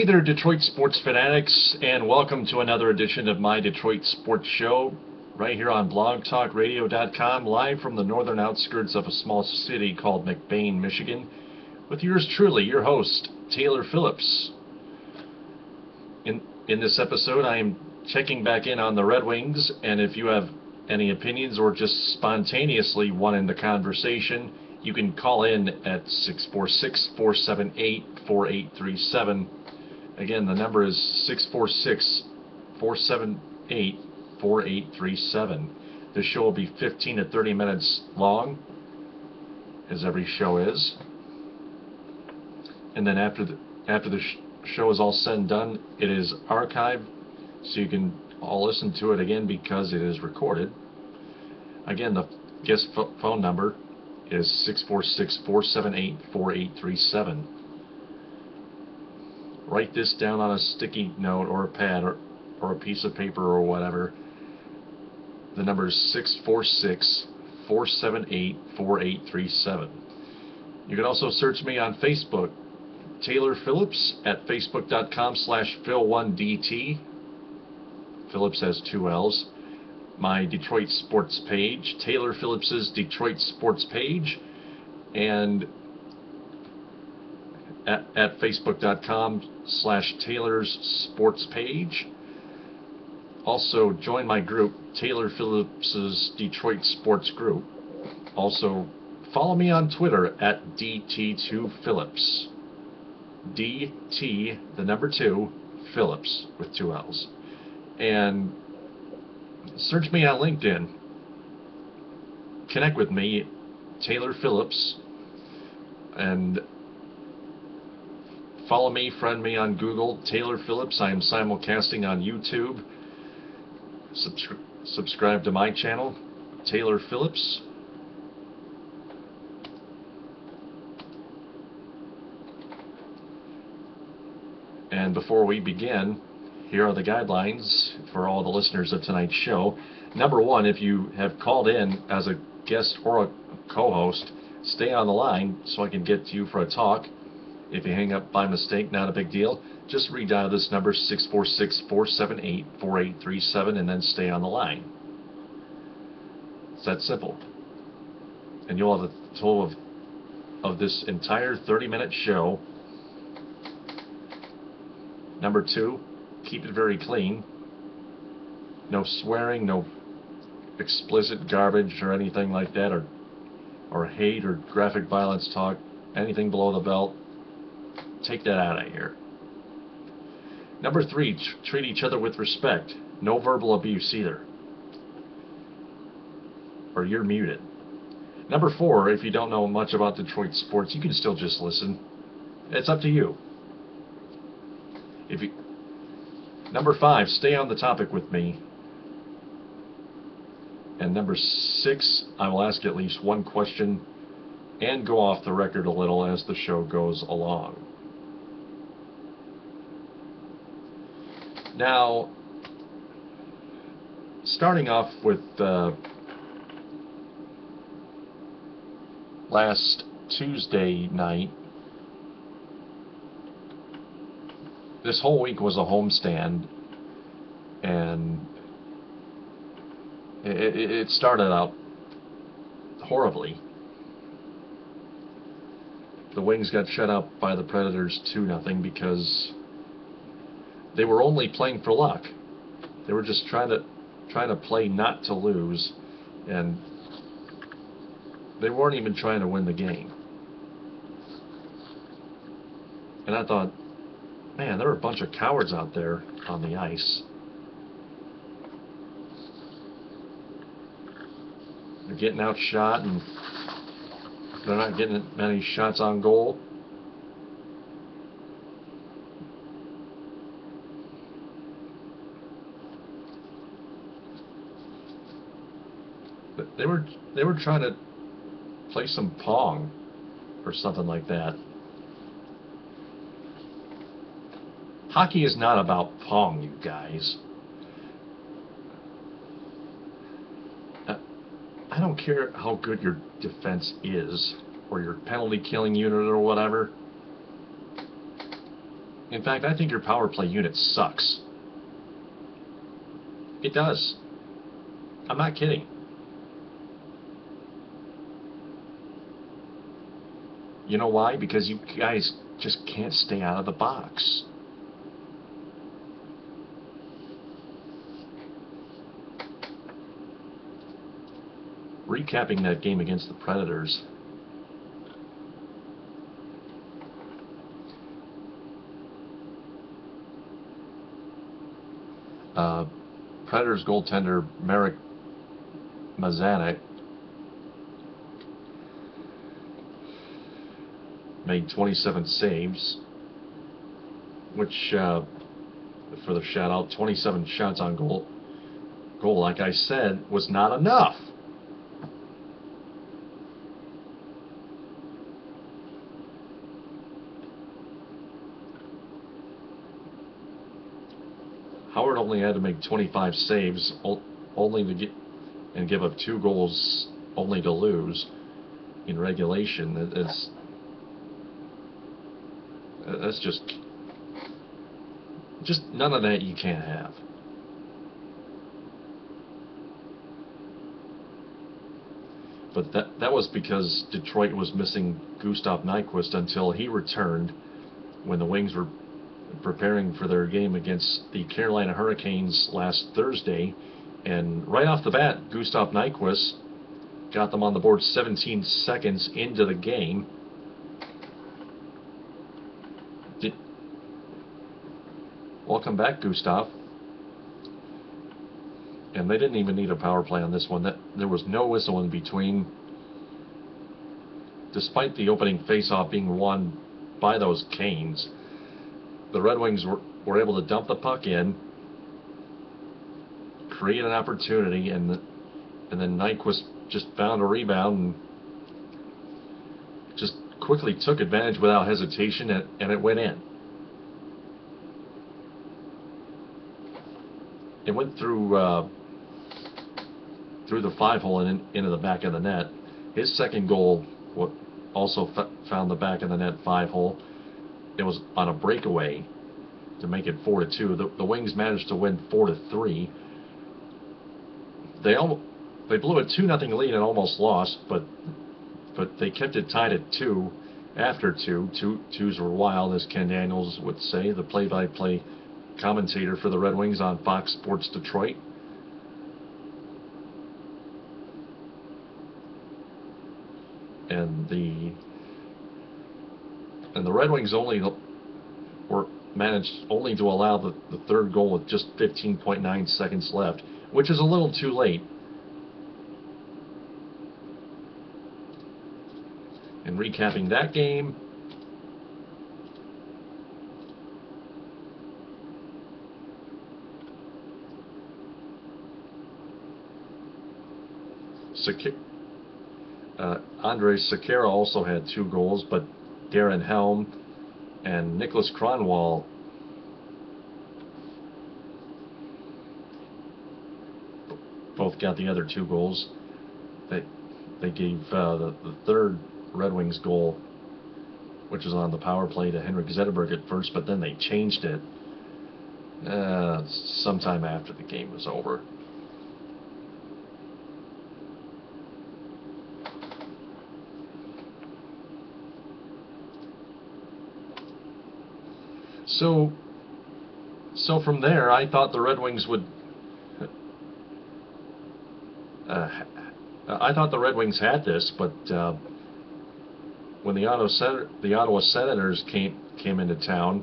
Hey there, Detroit sports fanatics, and welcome to another edition of my Detroit Sports Show, right here on blogtalkradio.com, live from the northern outskirts of a small city called McBain, Michigan, with yours truly, your host, Taylor Phillips. In this episode, I am checking back in on the Red Wings, and if you have any opinions or just spontaneously want in the conversation, you can call in at 646-478-4837. Again, the number is 646-478-4837. This show will be 15 to 30 minutes long, as every show is. And then after the show is all said and done, it is archived, so you can all listen to it again because it is recorded. Again, the guest phone number is 646-478-4837. Write this down on a sticky note or a pad or a piece of paper or whatever. The number is 646-478-4837. You can also search me on Facebook, Taylor Phillips, at facebook.com/Phil1DT. Phillips has 2 L's. My Detroit sports page, Taylor Phillips's Detroit sports page, and at facebook.com/Taylor's sports page. Also join my group, Taylor Phillips's Detroit Sports Group. Also follow me on Twitter at DT2Phillips. DT, the number 2, Phillips with 2 L's. And search me on LinkedIn. Connect with me, Taylor Phillips, and follow me, friend me on Google, Taylor Phillips. I am simulcasting on YouTube. Subscribe to my channel, Taylor Phillips. And before we begin, here are the guidelines for all the listeners of tonight's show. Number 1, if you have called in as a guest or a co-host, stay on the line so I can get to you for a talk. If you hang up by mistake, not a big deal. Just redial this number, 646-478-4837, and then stay on the line. It's that simple. And you'll have a total of this entire 30-minute show. Number 2, keep it very clean. No swearing, no explicit garbage or anything like that, or hate or graphic violence talk, anything below the belt. Take that out of here. Number 3, treat each other with respect. No verbal abuse either, or you're muted. Number 4, if you don't know much about Detroit sports, you can still just listen. It's up to you. Number 5, stay on the topic with me. And number 6, I will ask at least one question and go off the record a little as the show goes along. Now, starting off with last Tuesday night, this whole week was a homestand, and it started out horribly. The Wings got shut out by the Predators 2-0 because they were only playing for luck. They were just trying to play not to lose, and they weren't even trying to win the game. And I thought, man, there are a bunch of cowards out there on the ice. They're getting outshot, and they're not getting many shots on goal. But they were trying to play some Pong or something like that. Hockey is not about Pong, you guys. I don't care how good your defense is, or your penalty killing unit or whatever. In fact, I think your power play unit sucks. It does. I'm not kidding. You know why? Because you guys just can't stay out of the box. Recapping that game against the Predators. Predators goaltender Marek Mazanek made 27 saves, which, for the shout-out, 27 shots on goal, like I said, was not enough. Howard only had to make 25 saves, only to get and give up 2 goals, only to lose in regulation. That's just none of that you can't have. But that was because Detroit was missing Gustav Nyquist until he returned when the Wings were preparing for their game against the Carolina Hurricanes last Thursday. And right off the bat, Gustav Nyquist got them on the board 17 seconds into the game. Welcome back, Gustav. And they didn't even need a power play on this one. There was no whistle in between. Despite the opening face-off being won by those Canes, the Red Wings were able to dump the puck in, create an opportunity, and then Nyquist just found a rebound and just quickly took advantage without hesitation, and it went in. It went through the 5-hole and into the back of the net. His second goal also found the back of the net 5-hole. It was on a breakaway to make it 4-2. The Wings managed to win 4-3. They blew a 2-0 lead and almost lost, but they kept it tied at 2 after 2. Twos were wild, as Ken Daniels would say, the play-by-play commentator for the Red Wings on Fox Sports Detroit. And the Red Wings managed only to allow the third goal with just 15.9 seconds left, which is a little too late. And recapping that game, Andrei Sekera also had 2 goals, but Darren Helm and Nicholas Kronwall both got the other 2 goals. They gave the third Red Wings goal, which was on the power play, to Henrik Zetterberg at first, but then they changed it sometime after the game was over. So from there, I thought the Red Wings would. I thought the Red Wings had this, but when the Ottawa Senators came into town,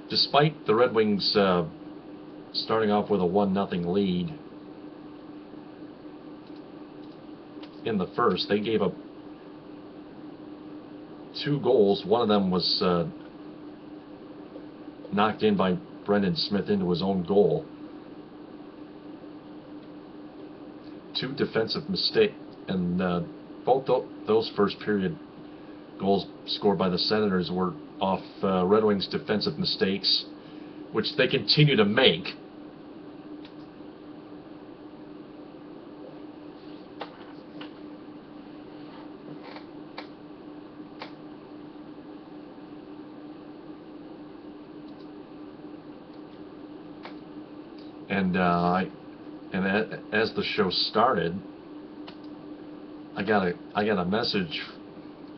despite the Red Wings starting off with a 1-0 lead in the first, they gave up 2 goals. One of them was knocked in by Brendan Smith into his own goal. 2 defensive mistakes, and both those first period goals scored by the Senators were off Red Wings defensive mistakes, which they continue to make. And as the show started, I got a message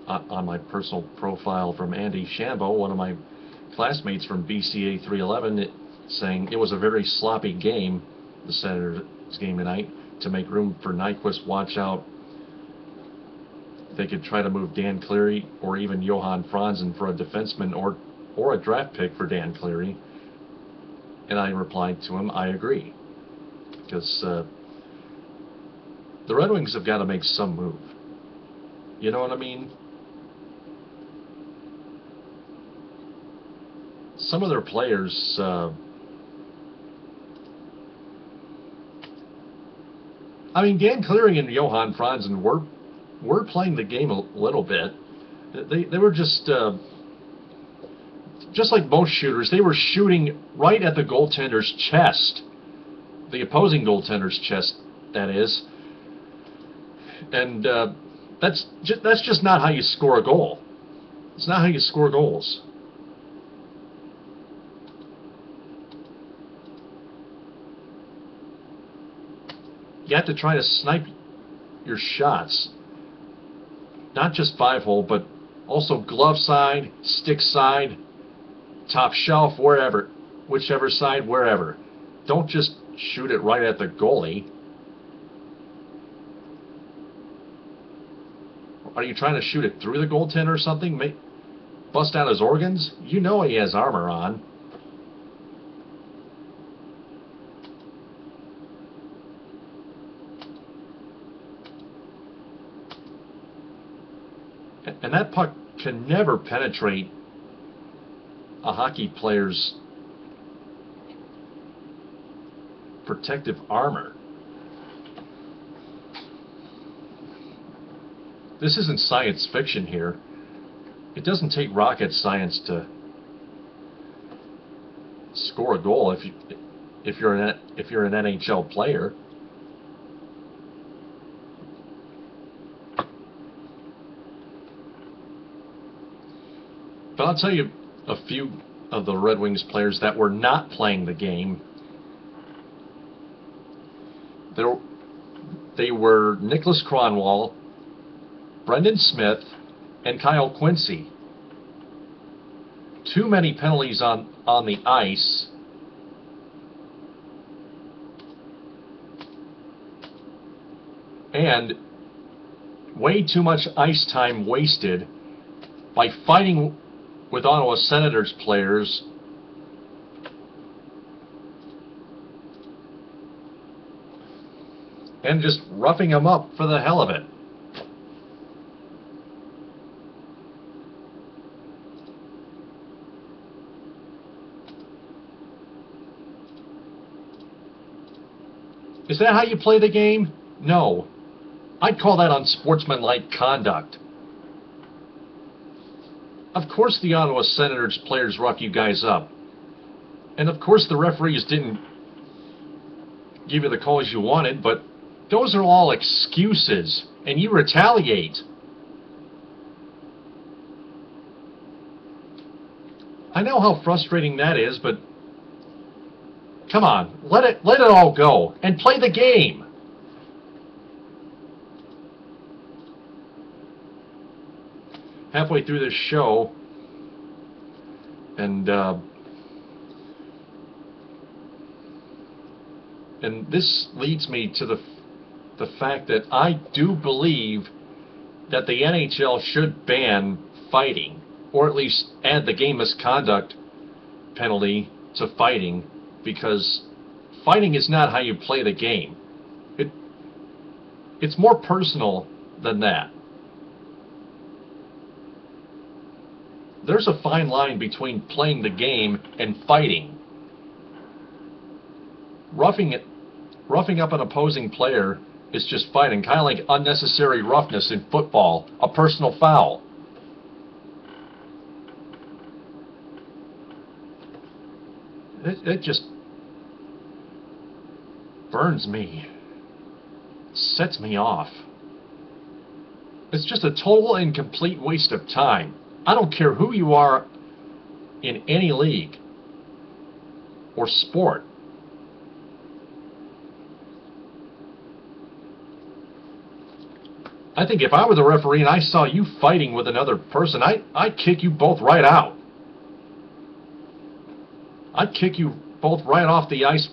on my personal profile from Andy Shambo, one of my classmates from BCA 311, saying it was a very sloppy game, the Senators game tonight. To make room for Nyquist, watch out. They could try to move Dan Cleary or even Johan Franzen for a defenseman or a draft pick for Dan Cleary. And I replied to him, I agree. Because the Red Wings have got to make some move. You know what I mean? Some of their players, I mean, Dan Cleary and Johan Franzen were playing the game a little bit. They were just like most shooters. They were shooting right at the goaltender's chest, the opposing goaltender's chest, that is. And that's just not how you score a goal. It's not how you score goals. You have to try to snipe your shots. Not just 5-hole, but also glove side, stick side, top shelf, wherever. Whichever side, wherever. Don't just shoot it right at the goalie. Are you trying to shoot it through the goaltender or something? Bust out his organs? You know he has armor on. And that puck can never penetrate a hockey player's protective armor. This isn't science fiction here. It doesn't take rocket science to score a goal if you're an NHL player. But I'll tell you a few of the Red Wings players that were not playing the game. They were Nicholas Kronwall, Brendan Smith, and Kyle Quincy. Too many penalties on the ice. And way too much ice time wasted by fighting with Ottawa Senators players and just roughing them up for the hell of it. Is that how you play the game? No. I'd call that unsportsmanlike conduct. Of course the Ottawa Senators players rough you guys up. And of course the referees didn't give you the calls you wanted, but those are all excuses, and you retaliate. I know how frustrating that is, but come on, let it all go and play the game. Halfway through this show, and this leads me to the fact that I do believe that the NHL should ban fighting, or at least add the game misconduct penalty to fighting, because fighting is not how you play the game. It's more personal than that. There's a fine line between playing the game and fighting. Roughing up an opposing player is just fighting, kind of like unnecessary roughness in football, a personal foul. It just burns me, sets me off. It's just a total and complete waste of time. I don't care who you are in any league or sport. I think if I were the referee and I saw you fighting with another person, I'd kick you both right out. I'd kick you both right off the ice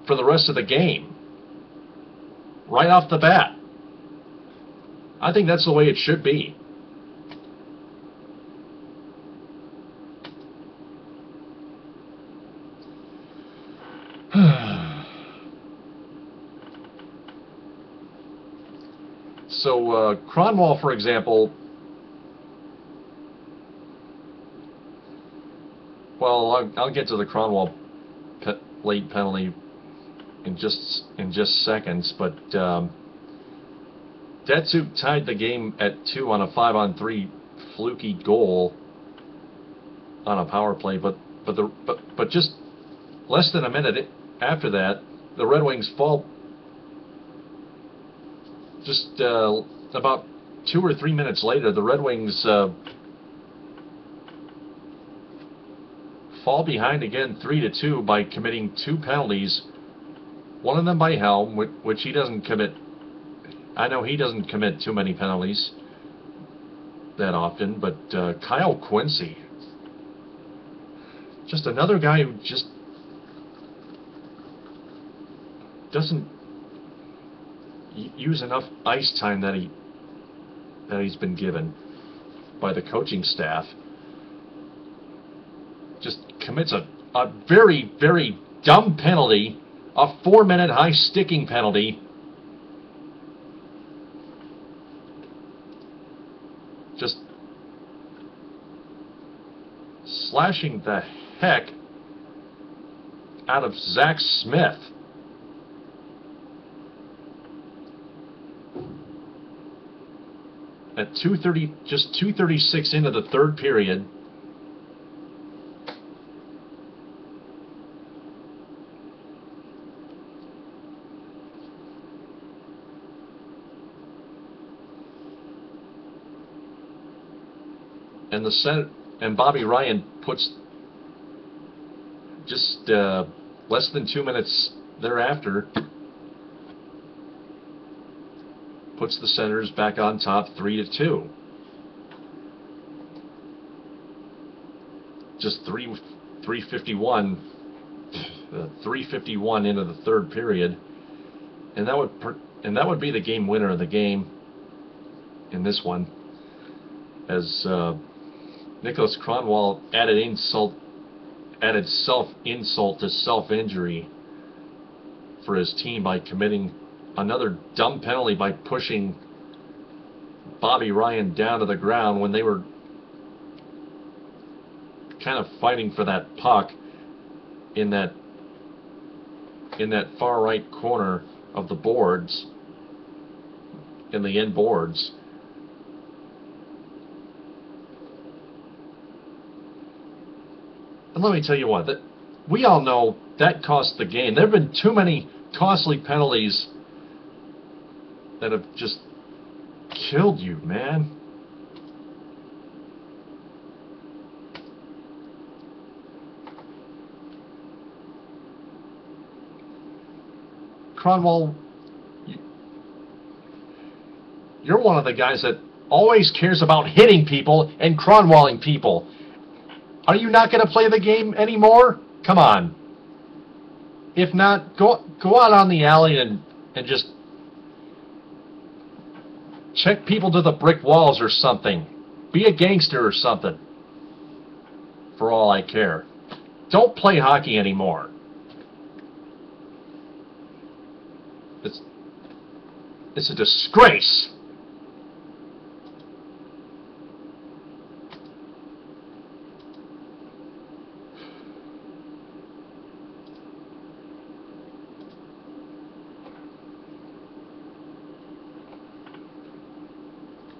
for the rest of the game. Right off the bat. I think that's the way it should be. So, Cronwall, for example, well, I'll get to the Cronwall late penalty in just seconds, but Datsuk tied the game at 2 on a 5-on-3 fluky goal on a power play, but just less than a minute after that, the Red Wings fall. Just about 2 or 3 minutes later, the Red Wings fall behind again 3-2 by committing 2 penalties. One of them by Helm, which he doesn't commit. I know he doesn't commit too many penalties that often, but Kyle Quincy, just another guy who just doesn't use enough ice time that he's been given by the coaching staff. Just commits a very, very dumb penalty, a 4-minute high sticking penalty. Just slashing the heck out of Zach Smith. At 2:30, just 2:36 into the third period, and the Senate and Bobby Ryan puts just less than 2 minutes thereafter. Puts the Senators back on top 3-2. Just 3:51 into the third period, and that would be the game winner of the game in this one, as Nicholas Cronwall added self-insult to self-injury for his team by committing another dumb penalty by pushing Bobby Ryan down to the ground when they were kind of fighting for that puck in that far right corner of the boards, in the end boards. And let me tell you what, that we all know that cost the game. There have been too many costly penalties that have just killed you, man. Cronwall, you're one of the guys that always cares about hitting people and Cronwalling people. Are you not going to play the game anymore? Come on. If not, go out on the alley and just check people to the brick walls or something. Be a gangster or something. For all I care. Don't play hockey anymore. It's a disgrace.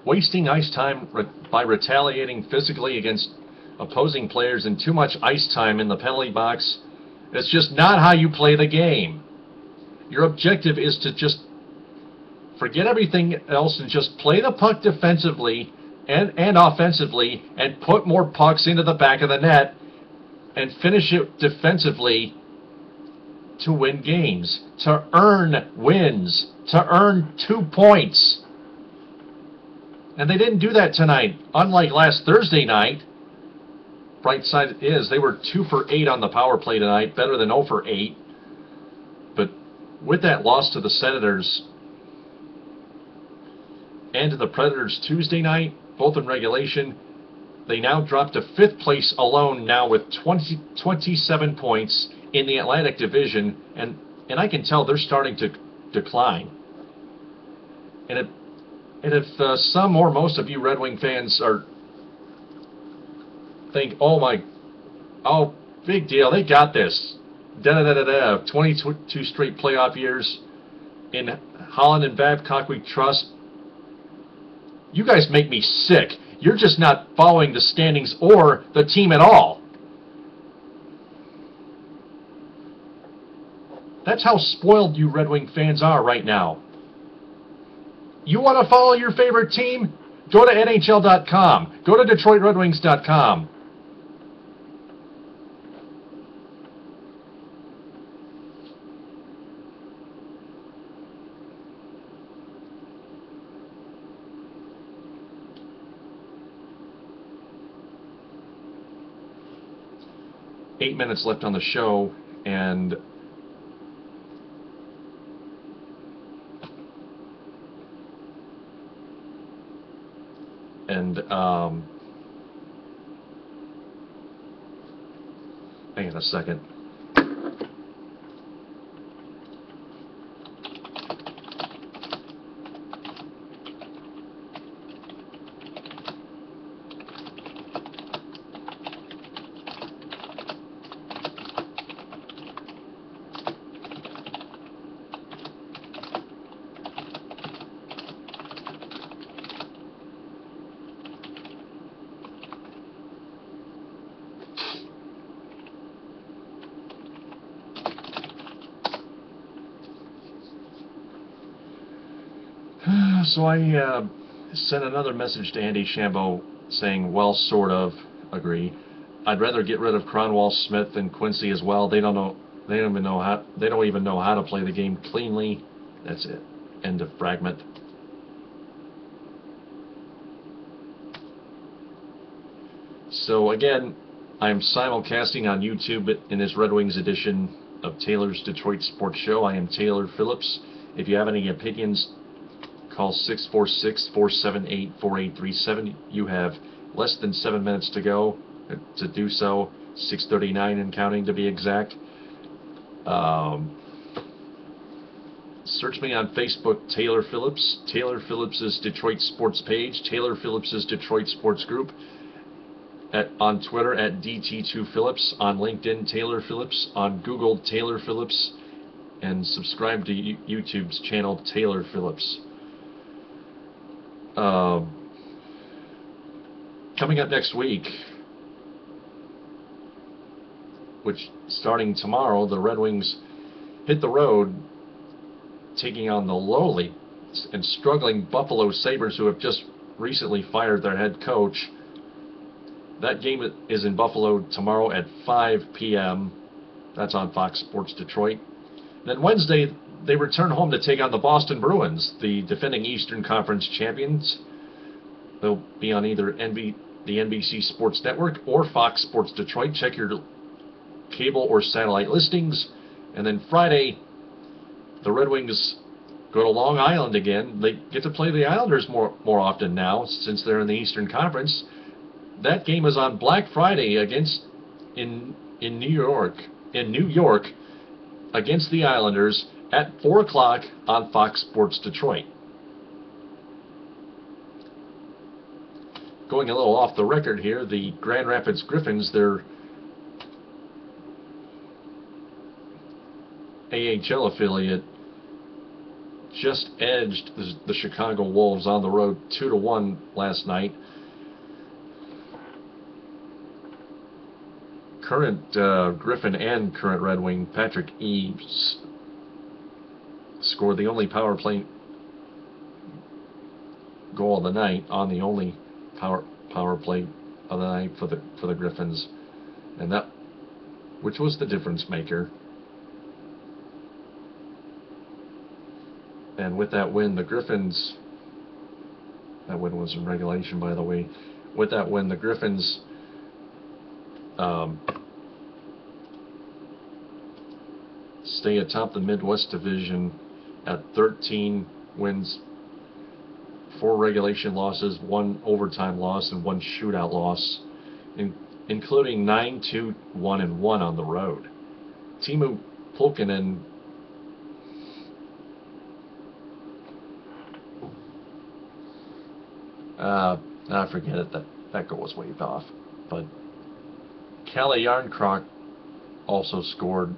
Wasting ice time by retaliating physically against opposing players and too much ice time in the penalty box, it's just not how you play the game. Your objective is to just forget everything else and just play the puck defensively and offensively and put more pucks into the back of the net and finish it defensively to win games, to earn wins, to earn 2 points. And they didn't do that tonight. Unlike last Thursday night, bright side is they were 2 for 8 on the power play tonight, better than 0 for 8. But with that loss to the Senators and to the Predators Tuesday night, both in regulation, they now drop to 5th place alone now with 27 points in the Atlantic Division, and I can tell they're starting to decline. And if some or most of you Red Wing fans think, oh, big deal, they got this, 22 straight playoff years, in Holland and Babcock we trust, you guys make me sick. You're just not following the standings or the team at all. That's how spoiled you Red Wing fans are right now. You want to follow your favorite team? Go to NHL.com. Go to DetroitRedWings.com. Eight minutes left on the show, and hang on a second. So I sent another message to Andy Shambo saying, well, sort of agree. I'd rather get rid of Cronwall, Smith, and Quincy as well. They don't even know how to play the game cleanly. That's it. End of fragment. So again, I'm simulcasting on YouTube in this Red Wings edition of Taylor's Detroit Sports Show. I am Taylor Phillips. If you have any opinions, call 646-478-4837. You have less than 7 minutes to go to do so. 6:39 and counting to be exact. Search me on Facebook, Taylor Phillips. Taylor Phillips' Detroit Sports page. Taylor Phillips' Detroit Sports Group. On Twitter at DT2Phillips. On LinkedIn, Taylor Phillips. On Google, Taylor Phillips. And subscribe to YouTube's channel, Taylor Phillips. Coming up next week, which starting tomorrow, the Red Wings hit the road, taking on the lowly and struggling Buffalo Sabres, who have just recently fired their head coach. That game is in Buffalo tomorrow at 5 p.m. That's on Fox Sports Detroit. Then Wednesday, they return home to take on the Boston Bruins, the defending Eastern Conference champions. They'll be on either the NBC Sports Network or Fox Sports Detroit. Check your cable or satellite listings. And then Friday, the Red Wings go to Long Island again. They get to play the Islanders more often now since they're in the Eastern Conference. That game is on Black Friday in New York against the Islanders at 4 o'clock on Fox Sports Detroit. Going a little off the record here, the Grand Rapids Griffins, their AHL affiliate, just edged the Chicago Wolves on the road 2-1 last night. Current Griffin and current Red Wing Patrick Eaves scored the only power play goal of the night on the only power play of the night for the Griffins, and which was the difference maker. And with that win, the Griffins That win was in regulation, by the way. With that win, the Griffins stay atop the Midwest Division at 13 wins, 4 regulation losses, 1 overtime loss, and 1 shootout loss, including 9-2, 1-1 on the road. Teemu Pulkkinen I forget it, that goal was waved off. But Kalle Järnkrok also scored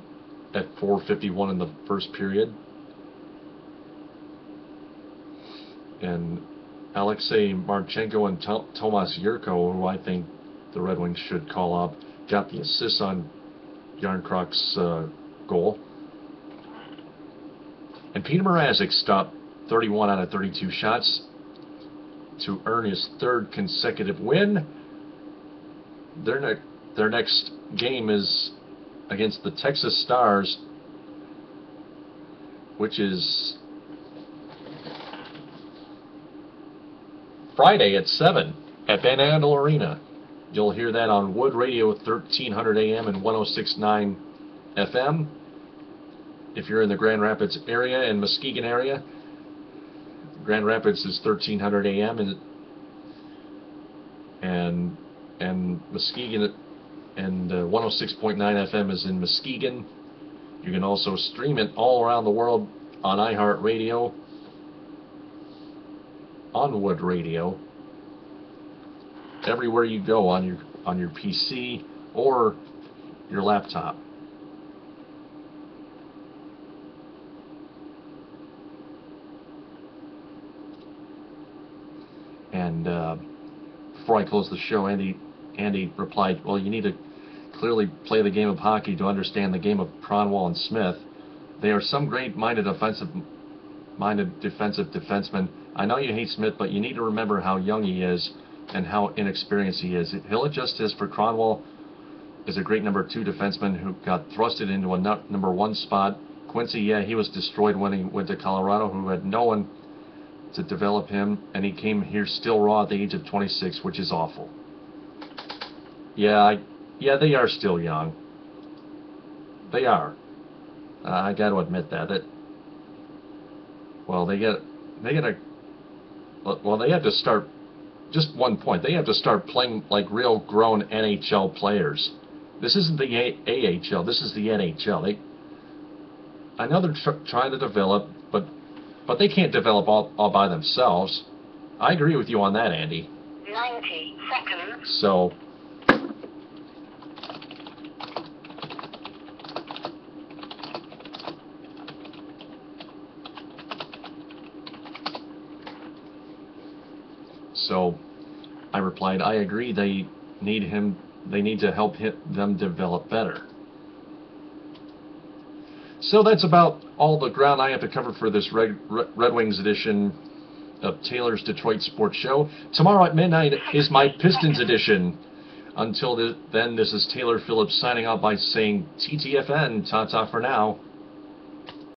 at 4:51 in the first period. And Alexei Marchenko and Tomas Jurko, who I think the Red Wings should call up, got the assists on Järnkrok's goal. And Peter Mrazek stopped 31 out of 32 shots to earn his 3rd consecutive win. Their next game is against the Texas Stars, which is Friday at 7 at Van Andel Arena. You'll hear that on Wood Radio 1300 AM and 106.9 FM. If you're in the Grand Rapids area and Muskegon area, Grand Rapids is 1300 AM and Muskegon and 106.9 FM is in Muskegon. You can also stream it all around the world on iHeartRadio, on Wood Radio, everywhere you go on your PC or your laptop. And before I close the show, Andy replied, well, you need to clearly play the game of hockey to understand the game of Kronwall and Smith. They are some great-minded defensive defensemen. I know you hate Smith, but you need to remember how young he is and how inexperienced he is. He'll adjust his for Kronwall is a great number 2 defenseman who got thrusted into a number 1 spot. Quincy, yeah, he was destroyed when he went to Colorado, who had no one to develop him, and he came here still raw at the age of 26, which is awful. Yeah, they are still young. They are. I got to admit that. They have to start. Just one point. They have to start playing like real grown NHL players. This isn't the AHL. This is the NHL. I know they're trying to develop, but they can't develop all by themselves. I agree with you on that, Andy. 90 seconds. So, I replied, I agree. They need him. They need to help them develop better. So that's about all the ground I have to cover for this Red Wings edition of Taylor's Detroit Sports Show. Tomorrow at midnight is my Pistons edition. Until then, this is Taylor Phillips signing out by saying TTFN, ta-ta for now.